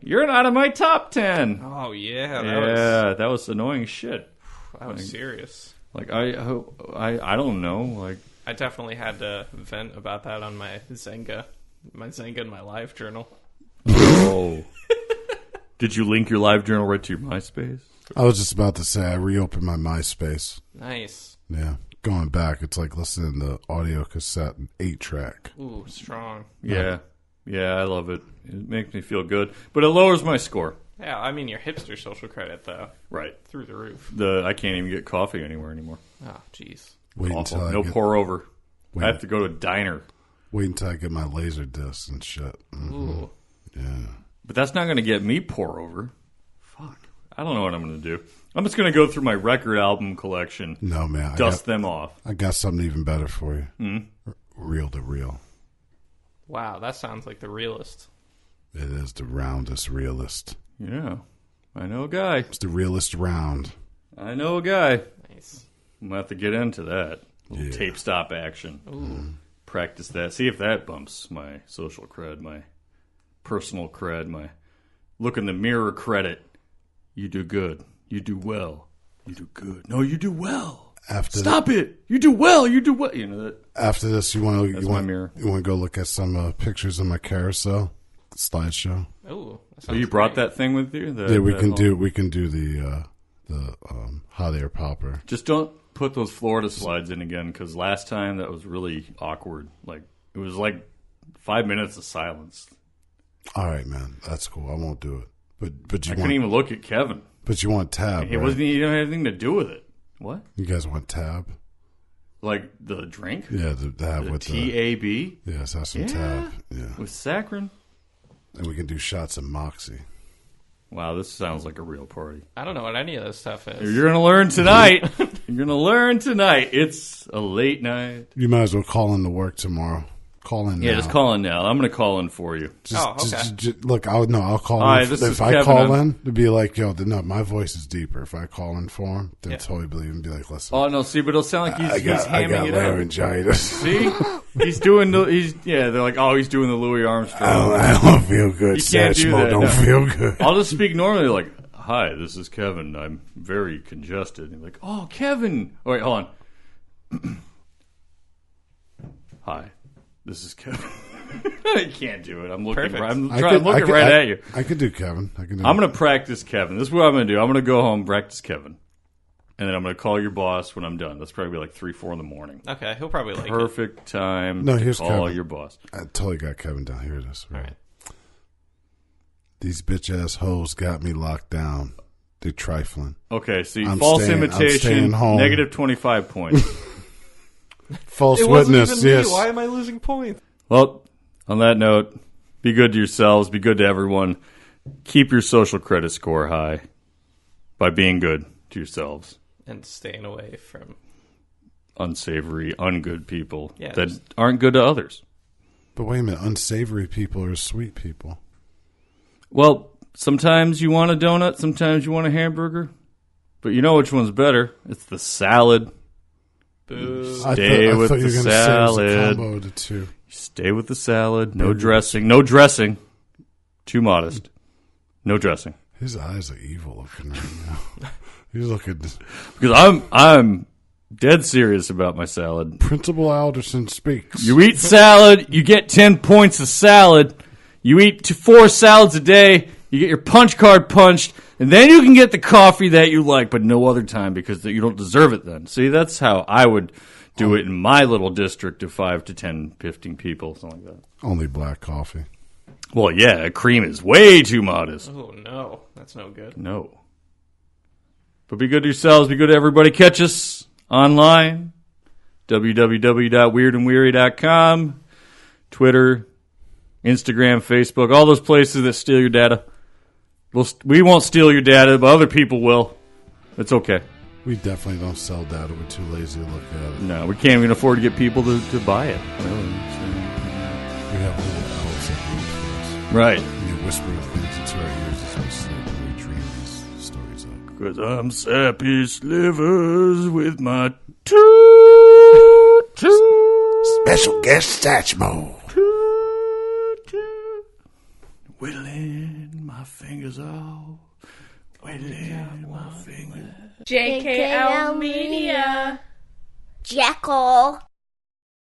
you're not in my top 10. Oh, yeah. That was annoying shit. That was serious. Like, I don't know. Like, I definitely had to vent about that on my Zynga in my live journal. Oh. Did you link your live journal right to your MySpace? I was just about to say I reopened my MySpace. Nice. Yeah. Going back, it's like listening to audio cassette and 8-track. Ooh, strong. Yeah. Yeah, I love it. It makes me feel good. But it lowers my score. Yeah, your hipster social credit, though. Right. Through the roof. I can't even get coffee anywhere anymore. Oh, jeez. Wait until no pour over. I have to go to a diner. Wait until I get my laser discs and shit. Mm-hmm. Ooh. Yeah. But that's not going to get me pour over. Fuck. I don't know what I'm going to do. I'm just going to go through my record album collection. No, man. Dust them off. I got something even better for you. Mm-hmm. Real to real. Wow, that sounds like the realest. It is the roundest realist. Yeah. I know a guy. It's the realest round. I know a guy. Nice. I'm going to have to get into that. Little Yeah. tape stop action. Ooh. Practice that. See if that bumps my social cred, my personal cred, my look in the mirror credit. You do good. You do well. You do good. No, you do well. Stop it. You do well. You do well. You know that. After this, you want mirror. to go look at some pictures of my carousel slideshow. Ooh. So you brought that thing with you? Yeah, we can do the hot air popper. Just don't put those Florida slides in again, because last time that was really awkward. Like it was like 5 minutes of silence. All right, man, that's cool. I won't do it. But you I couldn't even look at Kevin. But you want tab? It right? wasn't. You don't have anything to do with it. What? You guys want tab? Like the drink? Yeah, to have the with TAB. Yes, have some tab. Yeah, with saccharin. And we can do shots of Moxie. Wow, this sounds like a real party. I don't know what any of this stuff is. You're gonna learn tonight. You're gonna learn tonight. It's a late night. You might as well call in to work tomorrow. Call in. Yeah, now. just call in now. I'm gonna call in for you. Look, I'll call Hi, in. this is If I Kevin. call in, to be like, yo, no, my voice is deeper. If I call in for him, they'll totally believe him and be like, listen. Oh no, see, but it'll sound like he's I hamming got it up. laryngitis. See, he's doing they're like, oh, he's doing the Louis Armstrong. I don't feel good. You can't do that. Don't feel good. I'll just speak normally, like, hi, this is Kevin. I'm very congested. And you're like, oh, Kevin. Oh, wait, hold on. Hi, this is Kevin. I can't do it. I'm looking. Perfect. I'm looking right at you. I could do Kevin. I'm going to practice Kevin. This is what I'm going to do. I'm going to go home, practice Kevin. And then I'm going to call your boss when I'm done. That's probably like 3, 4 in the morning. Okay, he'll probably like it. Perfect time here's to call Kevin. your boss. I totally got Kevin down. Here it is. All right. These bitch ass hoes got me locked down. They're trifling. Okay, see, I'm false staying imitation, home. negative 25 points. False It wasn't witness. even me. Yes. Why am I losing points? Well, on that note, be good to yourselves. Be good to everyone. Keep your social credit score high by being good to yourselves. And staying away from Unsavory, ungood people Yeah, that just- aren't good to others. But wait a minute. Unsavory people are sweet people. Well, sometimes you want a donut, sometimes you want a hamburger. But you know which one's better. It's the salad. boo. Stay with thought you the were gonna say it was a salad. combo of the two. Stay with the salad. No dressing. No dressing. Too modest. No dressing. His eyes are evil looking right now. He's looking. Because I'm dead serious about my salad. Principal Alderson speaks. You eat salad, you get 10 points of salad. You eat 4 salads a day, you get your punch card punched, and then you can get the coffee that you like, but no other time because you don't deserve it then. See, that's how I would do it in my little district of 5 to 10, 15 people, something like that. Only black coffee. Well, yeah, cream is way too modest. Oh no, that's no good. No. But be good to yourselves, be good to everybody. Catch us online, www.weirdandweary.com, Twitter, Instagram, Facebook, all those places that steal your data. We won't steal your data, but other people will. It's okay. We definitely don't sell data. We're too lazy to look at it. No, we can't even afford to get people to buy it. Really. We have little elves that read for us. Right. And they whisper things into our ears as we sleep and we dream these stories up. Because I'm sappy slivers with my Special guest Satchmo. Whittling my fingers off. Whittling my fingers. JKL Media. Jackal.